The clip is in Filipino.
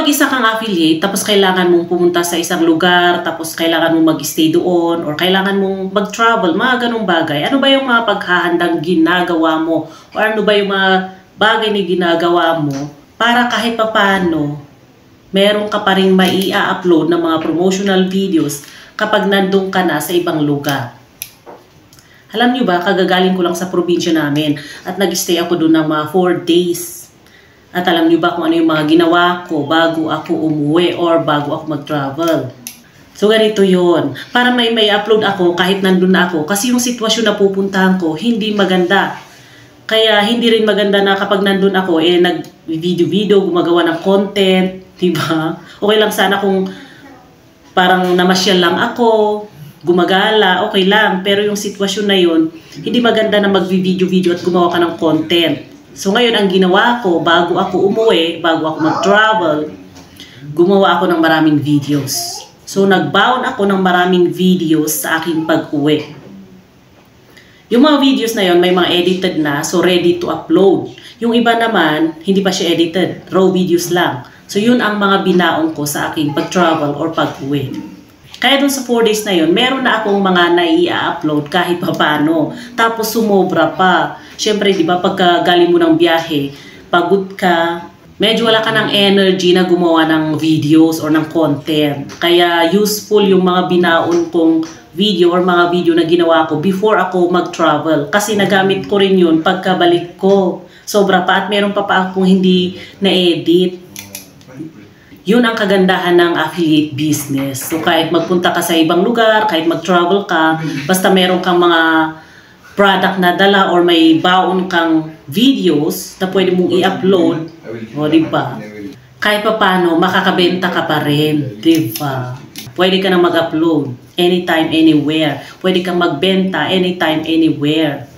mag-isa kang affiliate, tapos kailangan mong pumunta sa isang lugar, tapos kailangan mong mag-stay doon, or kailangan mong mag-travel, mga ganong bagay, ano ba yung mga paghahandang ginagawa mo? O ano ba yung mga bagay na ginagawa mo para kahit papano, meron ka pa rin mai-upload ng mga promotional videos kapag nandun ka na sa ibang lugar? Alam nyo ba, kagagaling ko lang sa probinsya namin at nag-stay ako doon ng mga 4 days. At alam niyo ba kung ano yung mga ginawa ko bago ako umuwi or bago ako mag-travel? So ganito yon. Para may upload ako kahit nandun na ako. Kasi yung sitwasyon na pupuntahan ko, hindi maganda. Kaya hindi rin maganda na kapag nandun ako, nag-video-video, gumagawa ng content. Diba? Okay lang sana kung parang namasyal lang ako, gumagala, okay lang. Pero yung sitwasyon na yun, hindi maganda na mag-video-video at gumawa ka ng content. So ngayon, ang ginawa ko, bago ako umuwi, bago ako mag-travel, gumawa ako ng maraming videos. So nagbaon ako ng maraming videos sa aking pag-uwi. Yung mga videos na yon may mga edited na, so ready to upload. Yung iba naman, hindi pa siya edited, raw videos lang. So yun ang mga binaon ko sa aking pag-travel or pag-uwi. Kaya dun sa 4 days na yun, meron na akong mga nai-upload kahit pa paano. Tapos sumobra pa. Siyempre, di ba, pagka galing mo ng biyahe, pagod ka, medyo wala ka ng energy na gumawa ng videos or ng content. Kaya useful yung mga binaon kong video or mga video na ginawa ko before ako mag-travel. Kasi nagamit ko rin yun pagkabalik ko. Sobra pa at meron pa akong hindi na-edit. Yun ang kagandahan ng affiliate business. So kahit magpunta ka sa ibang lugar, kahit mag-travel ka, basta meron kang mga product na dala or may baon kang videos na pwede mong i-upload, o diba? Kahit pa paano, makakabenta ka pa rin, diba? Pwede ka na mag-upload anytime, anywhere. Pwede kang magbenta anytime, anywhere.